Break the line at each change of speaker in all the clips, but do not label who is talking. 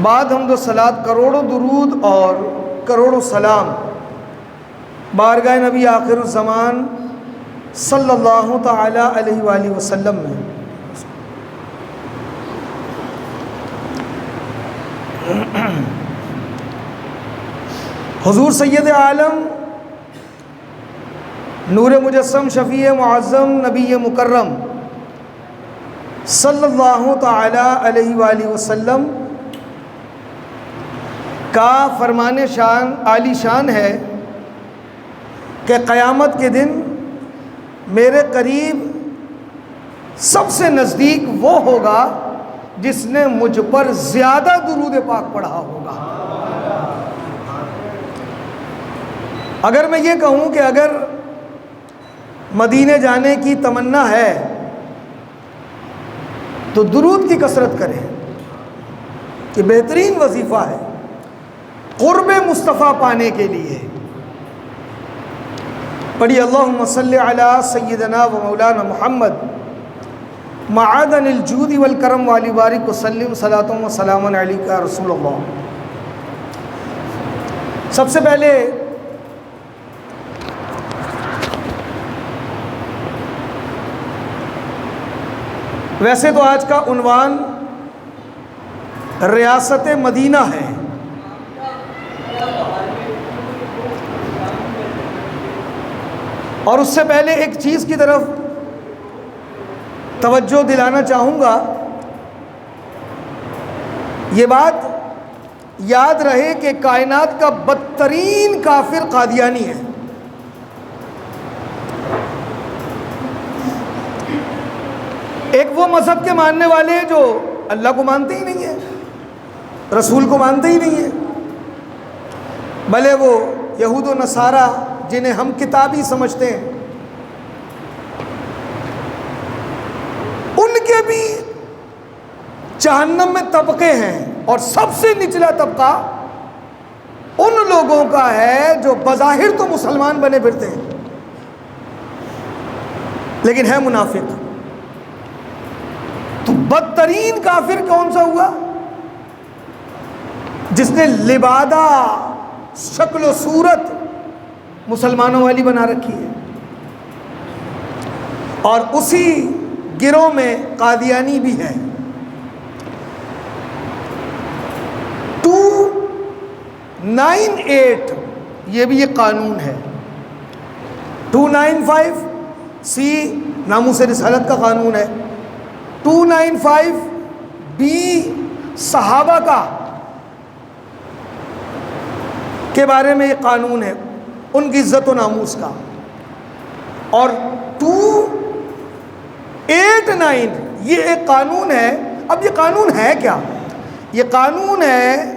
بعد حمد و صلات، کروڑوں درود اور کروڑوں سلام بارگاہ نبی آخر الزمان صلی اللہ تعالی علیہ وآلہ وسلم میں۔ حضور سید عالم نور مجسم شفیع معظم نبی مکرم صلی اللہ تعالی علیہ وآلہ وسلم کا فرمان شان عالی شان ہے کہ قیامت کے دن میرے قریب سب سے نزدیک وہ ہوگا جس نے مجھ پر زیادہ درود پاک پڑھا ہوگا۔ اگر میں یہ کہوں کہ اگر مدینے جانے کی تمنا ہے تو درود کی کثرت کریں، یہ بہترین وظیفہ ہے قرب مصطفیٰ پانے کے لیے۔ پڑھی اللہم صلی علی سیدنا و مولانا محمد معادن الجود والکرم والی بارک وسلم صلاۃ و سلام علیک یا رسول اللہ۔ سب سے پہلے ویسے تو آج کا عنوان ریاست مدینہ ہے، اور اس سے پہلے ایک چیز کی طرف توجہ دلانا چاہوں گا۔ یہ بات یاد رہے کہ کائنات کا بدترین کافر قادیانی ہے۔ ایک وہ مذہب کے ماننے والے ہیں جو اللہ کو مانتے ہی نہیں ہیں، رسول کو مانتے ہی نہیں ہیں، بھلے وہ یہود و نصارہ جنہیں ہم کتابی سمجھتے ہیں، ان کے بھی جہنم میں طبقے ہیں، اور سب سے نچلا طبقہ ان لوگوں کا ہے جو بظاہر تو مسلمان بنے پھرتے ہیں لیکن ہے منافق۔ تو بدترین کافر کون سا ہوا؟ جس نے لبادہ شکل و صورت مسلمانوں والی بنا رکھی ہے، اور اسی گروہ میں قادیانی بھی ہے۔ 298 یہ بھی ایک قانون ہے۔ 295 سی ناموس رسالت کا قانون ہے، 295 بی صحابہ کے بارے میں یہ قانون ہے، ان کی عزت و ناموس کا، اور 289 یہ ایک قانون ہے۔ اب یہ قانون ہے کیا؟ یہ قانون ہے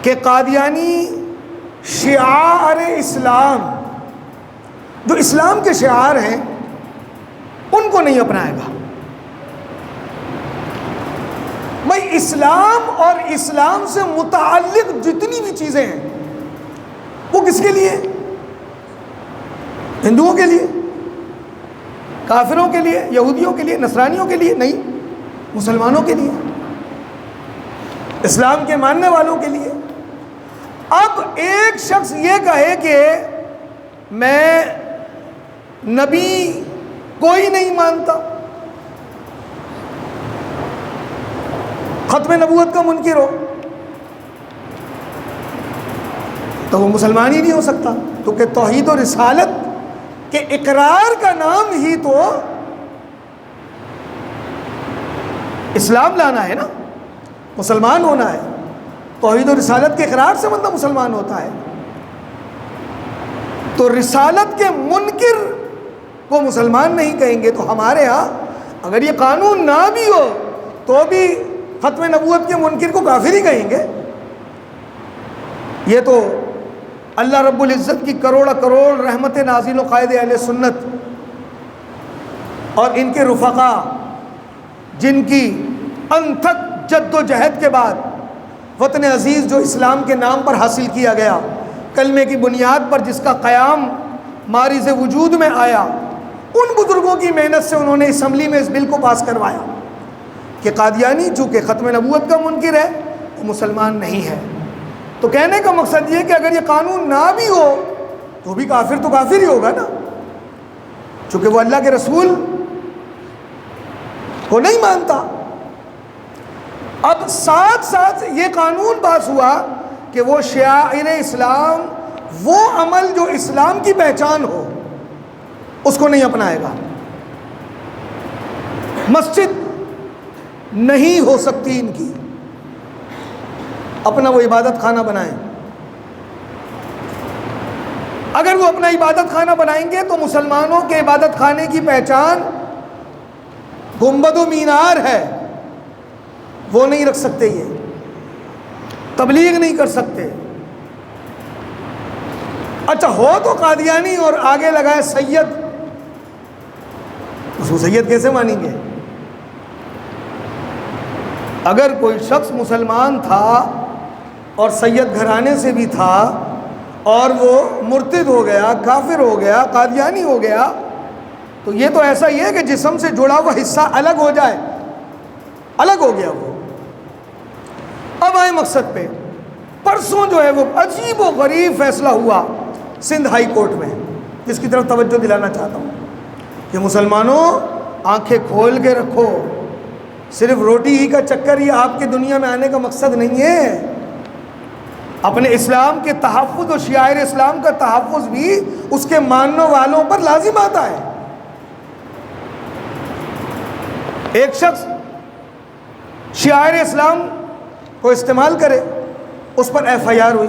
کہ قادیانی شعار اسلام، جو اسلام کے شعار ہیں، ان کو نہیں اپنائے گا۔ بھائی اسلام اور اسلام سے متعلق جتنی بھی چیزیں ہیں وہ کس کے لیے؟ ہندوؤں کے لیے، کافروں کے لیے، یہودیوں کے لیے، نصرانیوں کے لیے نہیں، مسلمانوں کے لیے، اسلام کے ماننے والوں کے لیے۔ اب ایک شخص یہ کہے کہ میں نبی کوئی نہیں مانتا، ختم نبوت کا منکر ہو، تو وہ مسلمان ہی نہیں ہو سکتا، کیونکہ توحید و رسالت کے اقرار کا نام ہی تو اسلام لانا ہے نا، مسلمان ہونا ہے۔ توحید و رسالت کے اقرار سے بندہ مسلمان ہوتا ہے۔ تو رسالت کے منکر کو مسلمان نہیں کہیں گے، تو ہمارے ہاں اگر یہ قانون نہ بھی ہو تو بھی ختم نبوت کے منکر کو کافر ہی کہیں گے۔ یہ تو اللہ رب العزت کی کروڑ کروڑ رحمت نازل و قائد اہل سنت اور ان کے رفقا، جن کی انتھک جد و جہد کے بعد وطن عزیز جو اسلام کے نام پر حاصل کیا گیا، کلمے کی بنیاد پر جس کا قیام مارز وجود میں آیا، ان بزرگوں کی محنت سے انہوں نے اسمبلی میں اس بل کو پاس کروایا کہ قادیانی چونکہ ختم نبوت کا منکر ہے وہ مسلمان نہیں ہے۔ تو کہنے کا مقصد یہ کہ اگر یہ قانون نہ بھی ہو تو بھی کافر تو کافر ہی ہوگا نا، چونکہ وہ اللہ کے رسول کو نہیں مانتا۔ اب ساتھ ساتھ یہ قانون پاس ہوا کہ وہ شعائر اسلام، وہ عمل جو اسلام کی پہچان ہو، اس کو نہیں اپنائے گا۔ مسجد نہیں ہو سکتی ان کی، اپنا وہ عبادت خانہ بنائیں۔ اگر وہ اپنا عبادت خانہ بنائیں گے تو مسلمانوں کے عبادت خانے کی پہچان گنبد و مینار ہے، وہ نہیں رکھ سکتے، یہ تبلیغ نہیں کر سکتے۔ اچھا ہو تو قادیانی اور آگے لگائے سید، اس کو سید کیسے مانیں گے؟ اگر کوئی شخص مسلمان تھا اور سید گھرانے سے بھی تھا اور وہ مرتد ہو گیا، کافر ہو گیا، قادیانی ہو گیا، تو یہ تو ایسا ہی ہے کہ جسم سے جڑا ہوا حصہ الگ ہو جائے، الگ ہو گیا وہ۔ اب آئے مقصد پہ، پرسوں جو ہے وہ عجیب و غریب فیصلہ ہوا سندھ ہائی کورٹ میں، جس کی طرف توجہ دلانا چاہتا ہوں کہ مسلمانوں آنکھیں کھول کے رکھو، صرف روٹی ہی کا چکر یہ آپ کی دنیا میں آنے کا مقصد نہیں ہے۔ اپنے اسلام کے تحفظ اور شعائر اسلام کا تحفظ بھی اس کے ماننے والوں پر لازم آتا ہے۔ ایک شخص شعائر اسلام کو استعمال کرے، اس پر ایف آئی آر ہوئی،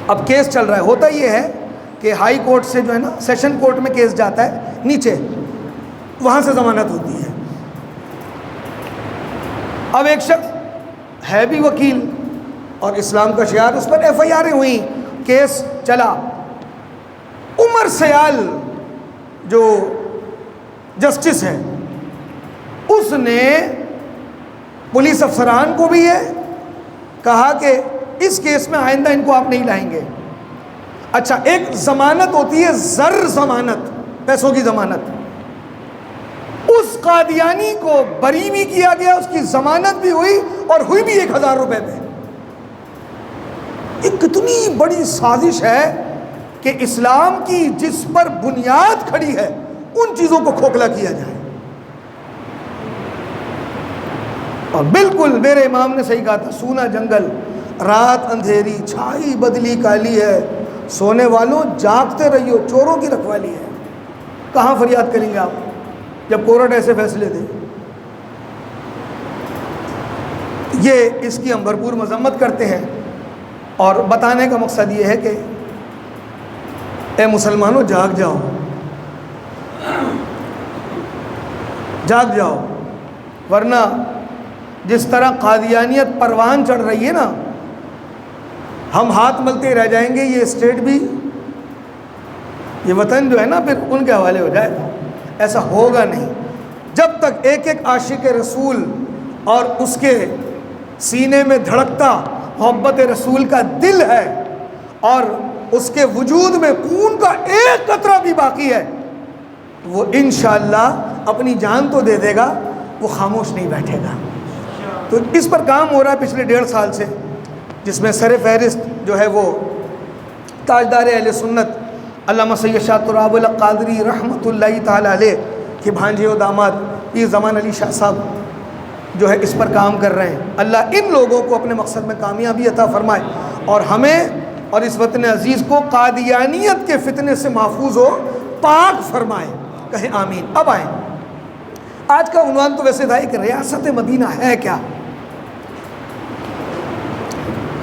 اب کیس چل رہا ہے۔ ہوتا یہ ہے کہ ہائی کورٹ سے جو ہے نا سیشن کورٹ میں کیس جاتا ہے نیچے، وہاں سے ضمانت ہوتی ہے۔ اب ایک شخص ہے بھی وکیل اور اسلام کا شعار، اس پر ایف آئی آریں ہوئیں، کیس چلا۔ عمر سیال جو جسٹس ہے، اس نے پولیس افسران کو بھی یہ کہا کہ اس کیس میں آئندہ ان کو آپ نہیں لائیں گے۔ اچھا ایک ضمانت ہوتی ہے، زر ضمانت، پیسوں کی ضمانت، اس قادیانی کو بری بھی کیا گیا، اس کی ضمانت بھی ہوئی اور ہوئی بھی 1000 روپے پہ۔ یہ کتنی بڑی سازش ہے کہ اسلام کی جس پر بنیاد کھڑی ہے ان چیزوں کو کھوکھلا کیا جائے۔ اور بالکل میرے امام نے صحیح کہا تھا، سونا جنگل، رات اندھیری، چھائی بدلی کالی ہے، سونے والوں جاگتے رہیو، چوروں کی رکھوالی ہے۔ کہاں فریاد کریں گے آپ جب کورٹ ایسے فیصلے دے؟ یہ اس کی ہم بھرپور مذمت کرتے ہیں اور بتانے کا مقصد یہ ہے کہ اے مسلمانوں جاگ جاؤ، جاگ جاؤ، ورنہ جس طرح قادیانیت پروان چڑھ رہی ہے نا، ہم ہاتھ ملتے رہ جائیں گے، یہ اسٹیٹ بھی، یہ وطن جو ہے نا پھر ان کے حوالے ہو جائے گا۔ ایسا ہوگا نہیں جب تک ایک ایک عاشق رسول اور اس کے سینے میں دھڑکتا محبت رسول کا دل ہے اور اس کے وجود میں خون کا ایک قطرہ بھی باقی ہے، وہ انشاءاللہ اپنی جان تو دے دے گا، وہ خاموش نہیں بیٹھے گا۔ تو اس پر کام ہو رہا ہے پچھلے 1.5 سال سے، جس میں سر فہرست جو ہے وہ تاجدار اہل سنت علامہ سید شاہ تراب الحق قادری رحمۃ اللہ تعالی علیہ کے بھانجے و داماد پیر زمان علی شاہ صاحب جو ہے اس پر کام کر رہے ہیں۔ اللہ ان لوگوں کو اپنے مقصد میں کامیابی عطا فرمائے اور ہمیں اور اس وطن عزیز کو قادیانیت کے فتنے سے محفوظ و پاک فرمائے، کہیں آمین۔ اب آئیں، آج کا عنوان تو ویسے تھا کہ ریاست مدینہ ہے کیا؟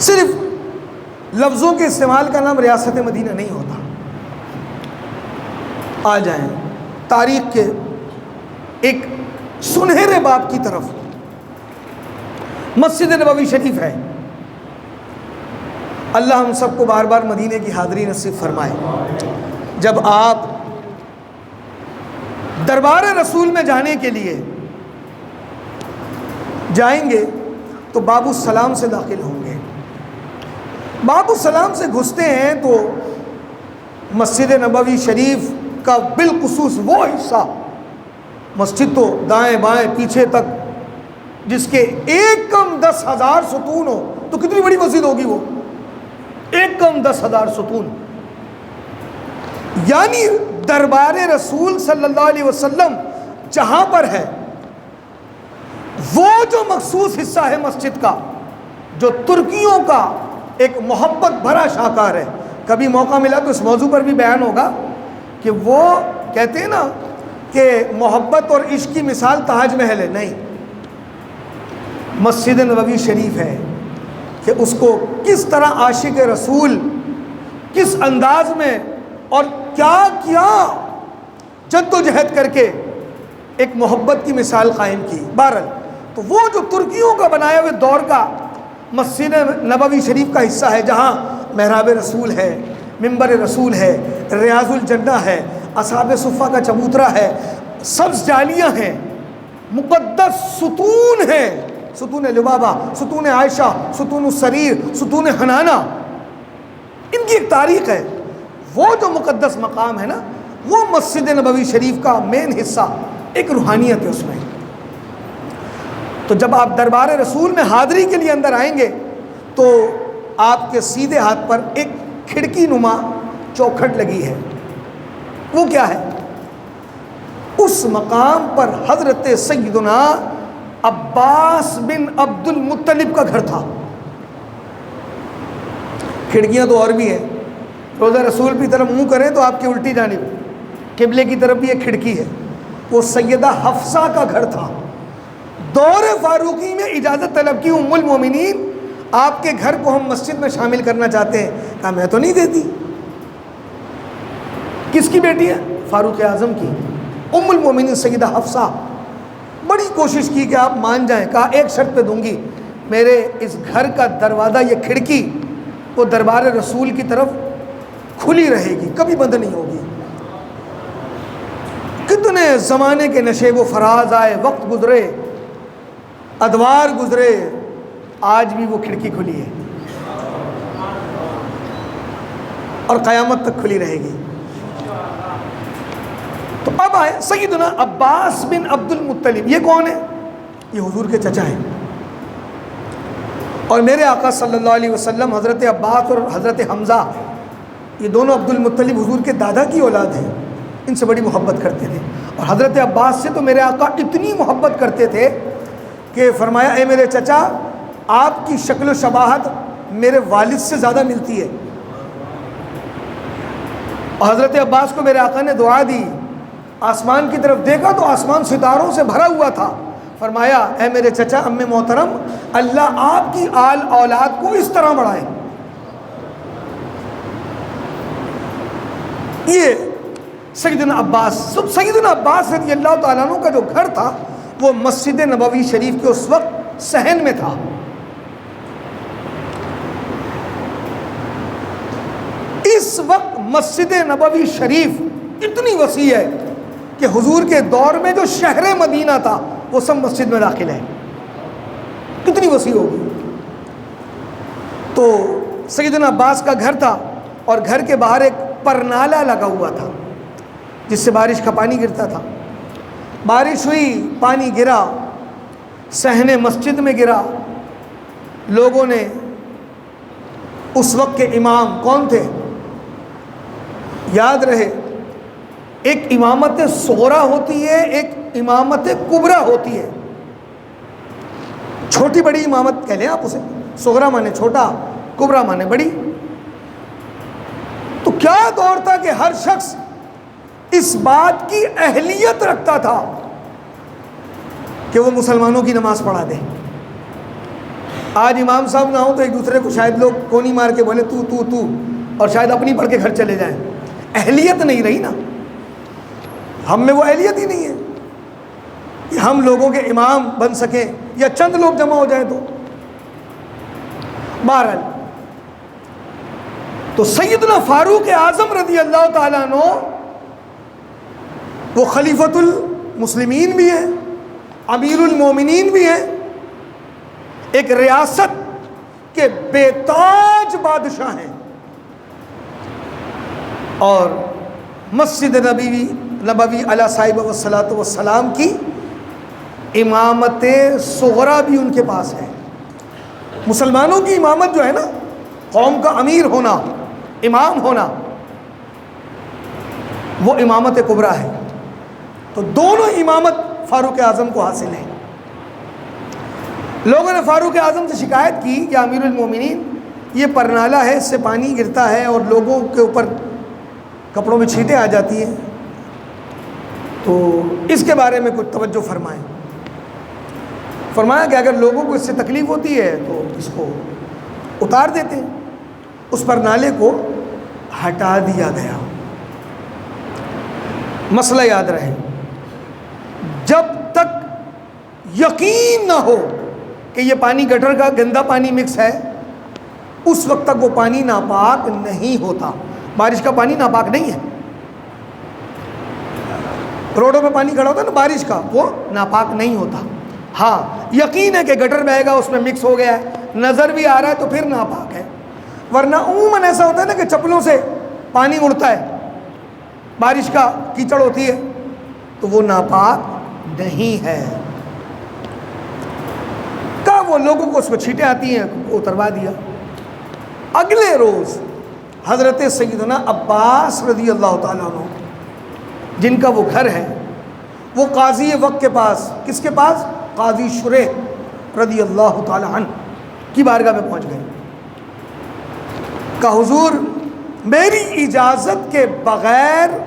صرف لفظوں کے استعمال کا نام ریاست مدینہ نہیں ہوتا۔ آ جائیں تاریخ کے ایک سنہرے باب کی طرف۔ مسجد نبوی شریف ہے، اللہ ہم سب کو بار بار مدینے کی حاضری نصیب فرمائے۔ جب آپ دربار رسول میں جانے کے لیے جائیں گے تو باب السلام سے داخل ہوں گے۔ باب السلام سے گھستے ہیں تو مسجد نبوی شریف کا بالخصوص وہ حصہ، مسجد تو دائیں بائیں پیچھے تک جس کے ایک کم 10,000 ستون ہو تو کتنی بڑی مسجد ہوگی وہ؟ ایک کم 10,000 ستون. یعنی دربار رسول صلی اللہ علیہ وسلم جہاں پر ہے وہ جو مخصوص حصہ ہے مسجد کا، جو ترکیوں کا ایک محبت بھرا شاہکار ہے. کبھی موقع ملا تو اس موضوع پر بھی بیان ہوگا کہ وہ کہتے ہیں نا کہ محبت اور عشق کی مثال تاج محل ہے. نہیں، مسجد نبوی شریف ہے کہ اس کو کس طرح عاشق رسول کس انداز میں اور کیا جد و جہد کر کے ایک محبت کی مثال قائم کی. بہرحال تو وہ جو ترکیوں کا بنایا ہوئے دور کا مسجد نبوی شریف کا حصہ ہے، جہاں محراب رسول ہے، منبر رسول ہے، ریاض الجنہ ہے، اصحاب صفہ کا چبوترا ہے، سبز جالیاں ہیں، مقدس ستون ہیں، ستون لبابہ، ستون عائشہ، ستون السریر، ستون حنانہ، ان کی ایک تاریخ ہے. وہ جو مقدس مقام ہے نا، وہ مسجد نبوی شریف کا مین حصہ، ایک روحانیت ہے اس میں. تو جب آپ دربار رسول میں حاضری کے لیے اندر آئیں گے تو آپ کے سیدھے ہاتھ پر ایک کھڑکی نما چوکھٹ لگی ہے. وہ کیا ہے؟ اس مقام پر حضرت سیدنا عباس بن عبد المطلب کا گھر تھا. کھڑکیاں تو اور بھی ہیں، روضہ رسول کی طرف منہ کریں تو آپ کی الٹی جانب قبلے کی طرف بھی ایک کھڑکی ہے. وہ سیدہ حفصہ کا گھر تھا. دور فاروقی میں اجازت طلب کی ام المومنین، آپ کے گھر کو ہم مسجد میں شامل کرنا چاہتے ہیں. کہا میں تو نہیں دیتی. کس کی بیٹی ہے؟ فاروق اعظم کی. ام المومنین سیدہ حفصہ بڑی کوشش کی کہ آپ مان جائیں. کہا ایک شرط پہ دوں گی، میرے اس گھر کا دروازہ، یہ کھڑکی وہ دربار رسول کی طرف کھلی رہے گی، کبھی بند نہیں ہوگی. کتنے زمانے کے نشے و فراز آئے، وقت گزرے، ادوار گزرے، آج بھی وہ کھڑکی کھلی ہے اور قیامت تک کھلی رہے گی. تو اب آئے سیدنا عباس بن عبد المطلب. یہ کون ہے؟ یہ حضور کے چچا ہیں. اور میرے آقا صلی اللہ علیہ وسلم حضرت عباس اور حضرت حمزہ، یہ دونوں عبد المطلب حضور کے دادا کی اولاد ہیں. ان سے بڑی محبت کرتے تھے. اور حضرت عباس سے تو میرے آقا اتنی محبت کرتے تھے کہ فرمایا اے میرے چچا، آپ کی شکل و شباہت میرے والد سے زیادہ ملتی ہے. اور حضرت عباس کو میرے آقا نے دعا دی. آسمان کی طرف دیکھا تو آسمان ستاروں سے بھرا ہوا تھا. فرمایا اے میرے چچا ام محترم، اللہ آپ کی آل اولاد کو اس طرح بڑھائے. یہ سیدنا عباس رضی اللہ تعالیٰ عنہ کا جو گھر تھا وہ مسجد نبوی شریف کے اس وقت صحن میں تھا. اس وقت مسجد نبوی شریف اتنی وسیع ہے کہ حضور کے دور میں جو شہر مدینہ تھا وہ سب مسجد میں داخل ہے. کتنی وسیع ہوگی. تو سیدنا عباس کا گھر تھا اور گھر کے باہر ایک پرنالہ لگا ہوا تھا جس سے بارش کا پانی گرتا تھا. بارش ہوئی، پانی گرا، صحن مسجد میں گرا. لوگوں نے، اس وقت کے امام کون تھے یاد رہے، ایک امامت صغرا ہوتی ہے، ایک امامت کبرا ہوتی ہے. چھوٹی بڑی امامت کہہ لیں آپ اسے. صغرا مانے چھوٹا، کبرا مانے بڑی. تو کیا دور تھا کہ ہر شخص اس بات کی اہلیت رکھتا تھا کہ وہ مسلمانوں کی نماز پڑھا دے. آج امام صاحب نہ ہو تو ایک دوسرے کو شاید لوگ کونی مار کے بولے تو اور شاید اپنی پڑھ کے گھر چلے جائیں. اہلیت نہیں رہی نا. ہم میں وہ اہلیت ہی نہیں ہے کہ ہم لوگوں کے امام بن سکیں یا چند لوگ جمع ہو جائیں. تو بہرحال تو سیدنا فاروق اعظم رضی اللہ تعالیٰ عنہ وہ خلیفۃ المسلمین بھی ہیں، امیر المومنین بھی ہیں، ایک ریاست کے بے تاج بادشاہ ہیں. اور مسجد نبوی علیہ صاحب والصلاۃ والسلام کی امامت صغرا بھی ان کے پاس ہے. مسلمانوں کی امامت جو ہے نا، قوم کا امیر ہونا، امام ہونا، وہ امامت کبریٰ ہے. تو دونوں امامت فاروق اعظم کو حاصل ہے. لوگوں نے فاروق اعظم سے شکایت کی کہ امیر المومنین، یہ پرنالہ ہے، اس سے پانی گرتا ہے اور لوگوں کے اوپر کپڑوں میں چھینٹیں آ جاتی ہیں، تو اس کے بارے میں کچھ توجہ فرمائیں. فرمایا کہ اگر لوگوں کو اس سے تکلیف ہوتی ہے تو اس کو اتار دیتے ہیں. اس پرنالے کو ہٹا دیا گیا. مسئلہ یاد رہے، جب تک یقین نہ ہو کہ یہ پانی گٹر کا گندا پانی مکس ہے، اس وقت تک وہ پانی ناپاک نہیں ہوتا. بارش کا پانی ناپاک نہیں ہے. روڈوں پہ پانی کھڑا ہوتا ہے نا بارش کا، وہ ناپاک نہیں ہوتا. ہاں یقین ہے کہ گٹر بہے گا، اس میں مکس ہو گیا ہے، نظر بھی آ رہا ہے، تو پھر ناپاک ہے. ورنہ عموماً ایسا ہوتا ہے نا کہ چپلوں سے پانی اڑتا ہے، بارش کا کیچڑ ہوتی ہے، تو وہ ناپاک نہیں ہے. کہا وہ لوگوں کو اس میں چھینٹیں آتی ہیں، اتروا دیا. اگلے روز حضرت سیدنا عباس رضی اللہ تعالیٰ عنہ، جن کا وہ گھر ہے، وہ قاضی وقت کے پاس، کس کے پاس؟ قاضی شریح رضی اللہ تعالیٰ عنہ کی بارگاہ میں پہنچ گئے. کہا حضور، میری اجازت کے بغیر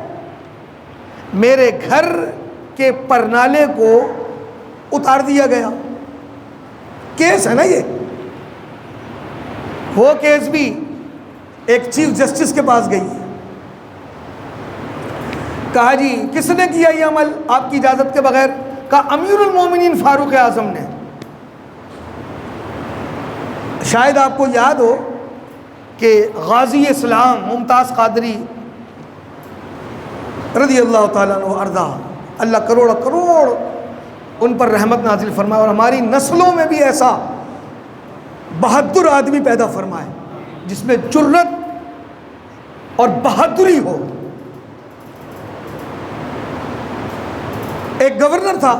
میرے گھر کے پرنالے کو اتار دیا گیا. کیس ہے نا یہ. وہ کیس بھی ایک چیف جسٹس کے پاس گئی. کہا جی کس نے کیا یہ عمل آپ کی اجازت کے بغیر؟ کہا امیر المومنین فاروق اعظم نے. شاید آپ کو یاد ہو کہ غازی اسلام ممتاز قادری رضی اللہ تعالیٰ عنہ ارضا، اللہ کروڑ کروڑ ان پر رحمت نازل فرمائے، اور ہماری نسلوں میں بھی ایسا بہادر آدمی پیدا فرمائے جس میں جرت اور بہادری ہو. ایک گورنر تھا،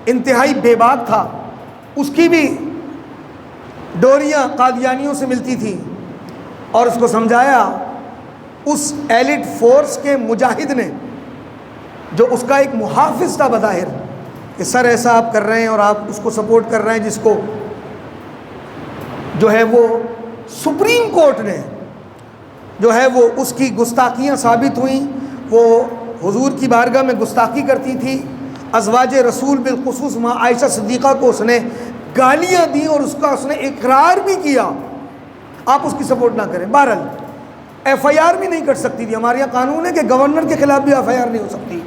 انتہائی بے باک تھا، اس کی بھی ڈوریاں قادیانیوں سے ملتی تھیں، اور اس کو سمجھایا. اس ایلیٹ فورس کے مجاہد نے، جو اس کا ایک محافظ تھا بظاہر، کہ سر ایسا آپ کر رہے ہیں اور آپ اس کو سپورٹ کر رہے ہیں جس کو جو ہے وہ سپریم کورٹ نے جو ہے وہ اس کی گستاخیاں ثابت ہوئیں. وہ حضور کی بارگاہ میں گستاخی کرتی تھی. ازواج رسول بالخصوص ماں عائشہ صدیقہ کو اس نے گالیاں دیں اور اس کا اس نے اقرار بھی کیا. آپ اس کی سپورٹ نہ کریں. بہرحال ایف آئی آر بھی نہیں کر سکتی تھی. ہمارے یہاں قانون ہے کہ گورنر کے خلاف بھی ایف آئی آر نہیں ہو سکتی،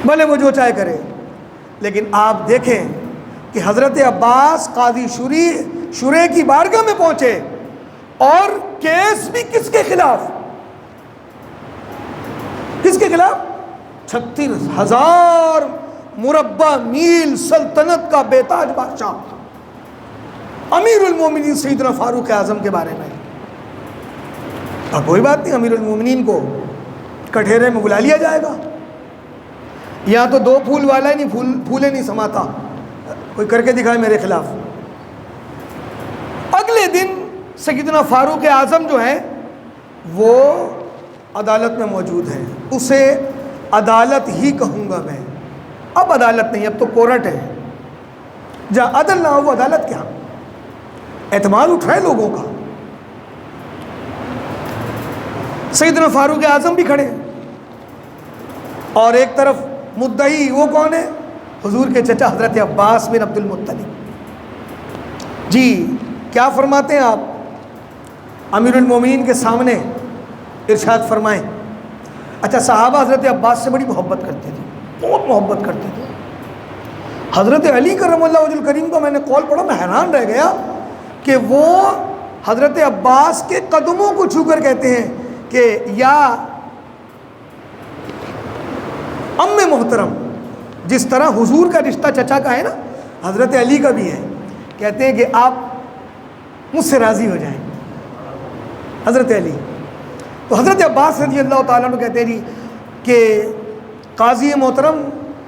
بھلے وہ جو چاہے کرے. لیکن آپ دیکھیں کہ حضرت عباس قاضی شریح کی بارگاہ میں پہنچے، اور کیس بھی کس کے خلاف؟ کس کے خلاف؟ 36,000 مربع میل سلطنت کا بے تاج بادشاہ امیر المومنین سیدنا فاروق اعظم کے بارے میں. اب کوئی بات نہیں، امیر المومنین کو کٹہرے میں بلا لیا جائے گا. یہاں تو دو پھول والا ہی نہیں، پھولے نہیں سماتا، کوئی کر کے دکھائے میرے خلاف. اگلے دن سیدنا فاروق اعظم جو ہیں وہ عدالت میں موجود ہیں. اسے عدالت ہی کہوں گا میں. اب عدالت نہیں، اب تو کورٹ ہے. جہاں عدل نہ ہو وہ عدالت کیا؟ اعتماد اٹھائے لوگوں کا. سیدنا فاروق اعظم بھی کھڑے، اور ایک طرف مدعی وہ کون ہے؟ حضور کے چچا حضرت عباس بن عبد المطلب. جی کیا فرماتے ہیں آپ امیر المومنین کے سامنے؟ ارشاد فرمائیں. اچھا، صحابہ حضرت عباس سے بڑی محبت کرتے تھے، بہت محبت کرتے تھے. حضرت علی کرم اللہ وجہ الکریم کو میں نے قول پڑھا، میں حیران رہ گیا کہ وہ حضرت عباس کے قدموں کو چھو کر کہتے ہیں کہ یا ام محترم. جس طرح حضور کا رشتہ چچا کا ہے نا، حضرت علی کا بھی ہے. کہتے ہیں کہ آپ مجھ سے راضی ہو جائیں حضرت علی. تو حضرت عباس رضی اللہ تعالیٰ عنہ کہتے ہیں جی کہ قاضی محترم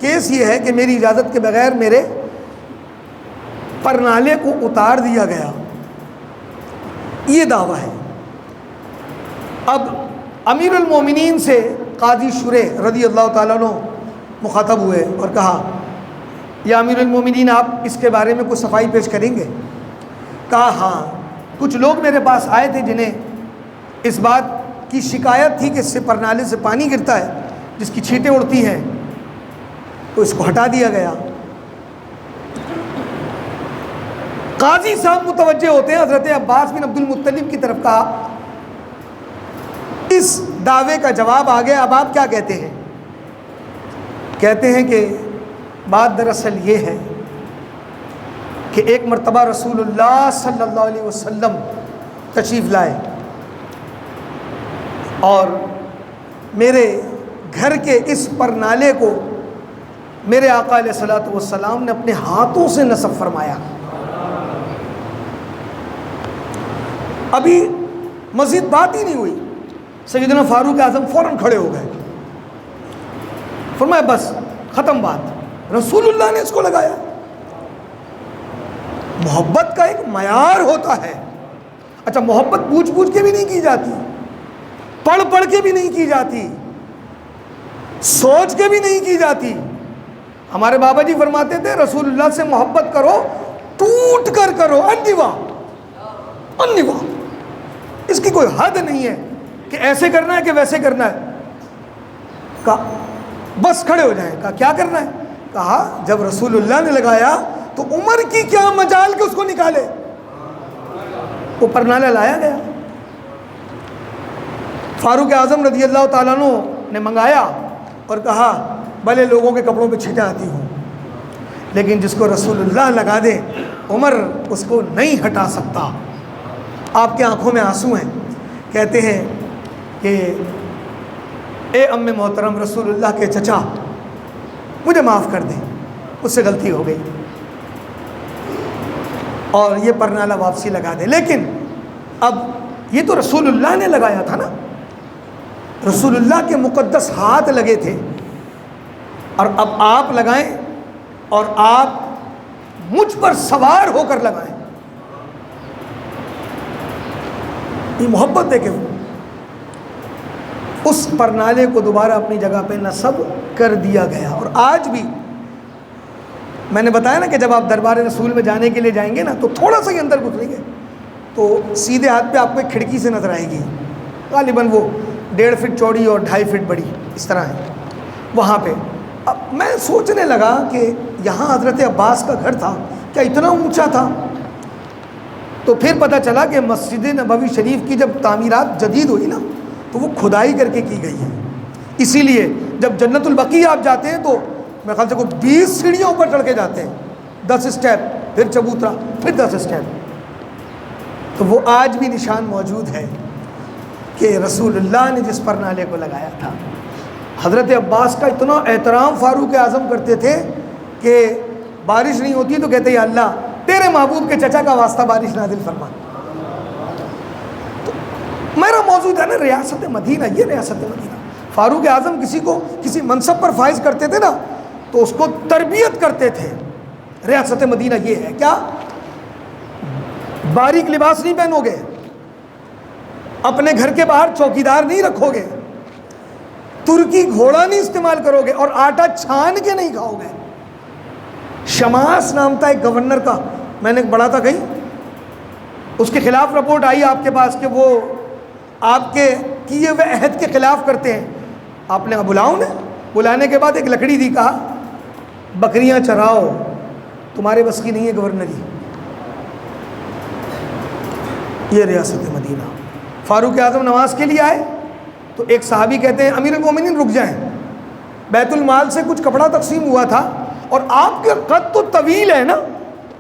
کیس یہ ہے کہ میری اجازت کے بغیر میرے پرنالے کو اتار دیا گیا، یہ دعویٰ ہے۔ اب امیر المومنین سے قاضی شریح رضی اللہ تعالیٰ عنہ مخاطب ہوئے اور کہا یا امیر المومنین آپ اس کے بارے میں کوئی صفائی پیش کریں گے؟ کہا ہاں، کچھ لوگ میرے پاس آئے تھے جنہیں اس بات کی شکایت تھی کہ اس سے پرنالے سے پانی گرتا ہے جس کی چھینٹیں اڑتی ہیں، تو اس کو ہٹا دیا گیا۔ قاضی صاحب متوجہ ہوتے ہیں، حضرت عباس بن عبد المطلب کی طرف کہا اس دعوے کا جواب آ گیا، اب آپ کیا کہتے ہیں؟ کہتے ہیں کہ بات دراصل یہ ہے کہ ایک مرتبہ رسول اللہ صلی اللہ علیہ وسلم تشریف لائے اور میرے گھر کے اس پرنالے کو میرے آقا علیہ الصلوۃ والسلام نے اپنے ہاتھوں سے نصب فرمایا۔ ابھی مزید بات ہی نہیں ہوئی، سیدنا فاروق اعظم فوراً کھڑے ہو گئے، فرمایا بس ختم بات، رسول اللہ نے اس کو لگایا۔ محبت کا ایک معیار ہوتا ہے، اچھا محبت پوچھ پوچھ کے بھی نہیں کی جاتی، پڑھ پڑھ کے بھی نہیں کی جاتی، سوچ کے بھی نہیں کی جاتی۔ ہمارے بابا جی فرماتے تھے رسول اللہ سے محبت کرو ٹوٹ کر کرو، انیوا انیوا، اس کی کوئی حد نہیں ہے کہ ایسے کرنا ہے کہ ویسے کرنا ہے۔ کہا بس کھڑے ہو جائیں، کہا کیا کرنا ہے؟ کہا جب رسول اللہ نے لگایا تو عمر کی کیا مجال کہ اس کو نکالے۔ وہ پرنالہ لایا گیا، فاروق اعظم رضی اللہ تعالیٰ عنہ نے منگایا اور کہا بھلے لوگوں کے کپڑوں پہ چھینٹیں آتی ہوں لیکن جس کو رسول اللہ لگا دے عمر اس کو نہیں ہٹا سکتا۔ آپ کے آنکھوں میں آنسو ہیں، کہتے ہیں کہ اے ام محترم رسول اللہ کے چچا مجھے معاف کر دیں، مجھ سے غلطی ہو گئی اور یہ پرنالہ واپسی لگا دیں۔ لیکن اب یہ تو رسول اللہ نے لگایا تھا نا، رسول اللہ کے مقدس ہاتھ لگے تھے، اور اب آپ لگائیں اور آپ مجھ پر سوار ہو کر لگائیں، یہ محبت ہے کہ اس پرنالے کو دوبارہ اپنی جگہ پہ نصب کر دیا گیا۔ اور آج بھی میں نے بتایا نا کہ جب آپ دربار رسول میں جانے کے لیے جائیں گے نا تو تھوڑا سا ہی اندر گزریں گے تو سیدھے ہاتھ پہ آپ کو ایک کھڑکی سے نظر آئے گی، غالباً وہ 1.5 فٹ چوڑی اور 2.5 فٹ بڑی اس طرح ہے وہاں پہ۔ اب میں سوچنے لگا کہ یہاں حضرت عباس کا گھر تھا، کیا اتنا اونچا تھا؟ تو پھر پتہ چلا کہ مسجد نبوی شریف کی جب تعمیرات جدید ہوئی نا تو وہ کھدائی کر کے کی گئی ہے، اسی لیے جب جنت البقیع آپ جاتے ہیں تو میرے خیال سے کوئی 20 سیڑھیوں اوپر چڑھ کے جاتے ہیں، 10 اسٹیپ پھر چبوترا پھر 10 اسٹیپ۔ تو وہ آج بھی نشان موجود ہے کہ رسول اللہ نے جس پرنالے کو لگایا تھا۔ حضرت عباس کا اتنا احترام فاروق اعظم کرتے تھے کہ بارش نہیں ہوتی تو کہتے یا اللہ تیرے محبوب کے چچا کا واسطہ بارش نازل فرما۔ تو میرا موضوع ہے نا ریاست مدینہ، یہ ریاست مدینہ، فاروق اعظم کسی کو کسی منصب پر فائز کرتے تھے نا تو اس کو تربیت کرتے تھے۔ ریاست مدینہ یہ ہے، کیا باریک لباس نہیں پہنو گے، اپنے گھر کے باہر چوکیدار نہیں رکھو گے، ترکی گھوڑا نہیں استعمال کرو گے، اور آٹا چھان کے نہیں کھاؤ گے۔ شماس نام تھا ایک گورنر کا، میں نے پڑھا تھا کہیں، اس کے خلاف رپورٹ آئی آپ کے پاس کہ وہ آپ کے کیے ہوئے عہد کے خلاف کرتے ہیں۔ آپ نے بلاؤ نے، بلانے کے بعد ایک لکڑی دی، کہا بکریاں چراؤ، تمہارے بس کی نہیں ہے گورنری۔ یہ ریاست مدینہ۔ فاروق اعظم نماز کے لیے آئے تو ایک صحابی کہتے ہیں امیر المومنین رک جائیں، بیت المال سے کچھ کپڑا تقسیم ہوا تھا اور آپ کے قد تو طویل ہے نا،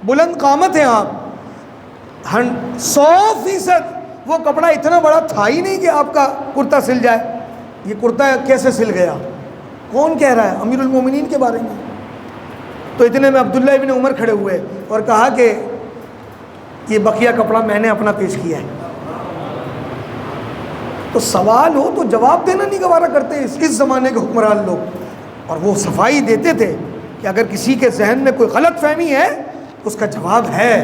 بلند قامت ہیں آپ، 100% وہ کپڑا اتنا بڑا تھا ہی نہیں کہ آپ کا کرتا سل جائے۔ یہ کرتا کیسے سل گیا؟ کون کہہ رہا ہے؟ امیر المومنین کے بارے میں۔ تو اتنے میں عبداللہ ابن عمر کھڑے ہوئے اور کہا کہ یہ بقیہ کپڑا میں نے اپنا پیش کیا ہے۔ تو سوال ہو تو جواب دینا نہیں گوارا کرتے اس زمانے کے حکمران لوگ۔ اور وہ صفائی دیتے تھے کہ اگر کسی کے ذہن میں کوئی غلط فہمی ہے اس کا جواب ہے۔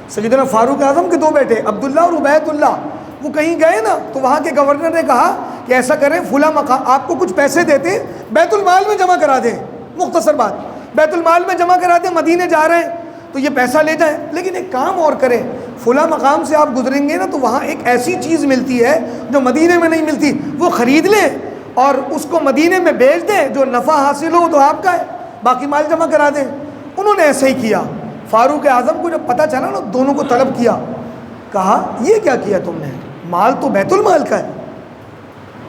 سیدنا فاروق اعظم کے 2 بیٹے عبداللہ اور عبید اللہ، وہ کہیں گئے نا تو وہاں کے گورنر نے کہا کہ ایسا کریں فلاں مقام آپ کو کچھ پیسے دیتے بیت المال میں جمع کرا دیں، مختصر بات، بیت المال میں جمع کرا دیں، مدینے جا رہے ہیں تو یہ پیسہ لے جائیں، لیکن ایک کام اور کریں، فلاں مقام سے آپ گزریں گے نا تو وہاں ایک ایسی چیز ملتی ہے جو مدینے میں نہیں ملتی، وہ خرید لیں اور اس کو مدینے میں بیچ دیں، جو نفع حاصل ہو تو آپ کا ہے، باقی مال جمع کرا دیں۔ انہوں نے ایسے ہی کیا۔ فاروق اعظم کو جب پتہ چلا نا دونوں کو طلب کیا، کہا یہ کیا کیا تم نے، مال تو بیت المال کا ہے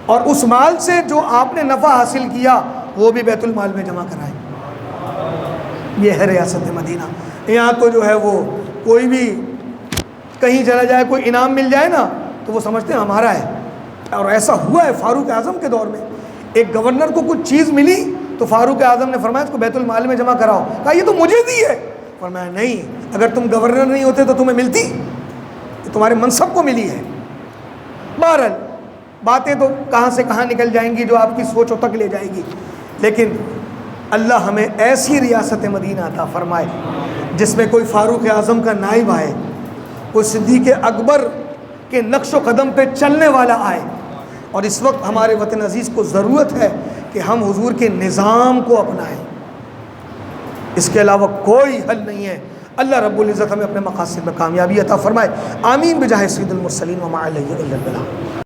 اور اس مال سے جو آپ نے نفع حاصل کیا وہ بھی بیت المال میں جمع کرائیں۔ یہ ہے ریاست مدینہ۔ یہاں تو جو ہے وہ کوئی بھی کہیں چلا جائے، کوئی انعام مل جائے نا تو وہ سمجھتے ہیں ہمارا ہے، اور ایسا ہوا ہے فاروق اعظم کے دور میں۔ ایک گورنر کو کچھ چیز ملی تو فاروق اعظم نے فرمایا اس کو بیت المال میں جمع کراؤ، کہا یہ تو مجھے دی ہے، فرمایا نہیں، اگر تم گورنر نہیں ہوتے تو تمہیں ملتی، یہ تمہارے منصب کو ملی ہے۔ بہرحال باتیں تو کہاں سے کہاں نکل جائیں گی جو آپ کی سوچوں تک لے جائے گی، لیکن اللہ ہمیں ایسی ریاست مدینہ عطا فرمائے جس میں کوئی فاروق اعظم کا نائب آئے، کوئی صدیق اکبر کے نقش و قدم پہ چلنے والا آئے۔ اور اس وقت ہمارے وطن عزیز کو ضرورت ہے کہ ہم حضور کے نظام کو اپنائیں، اس کے علاوہ کوئی حل نہیں ہے۔ اللہ رب العزت ہمیں اپنے مقاصد میں کامیابی عطا فرمائے، آمین بجاہ سید المرسلین وما علیہ الا البلاغ۔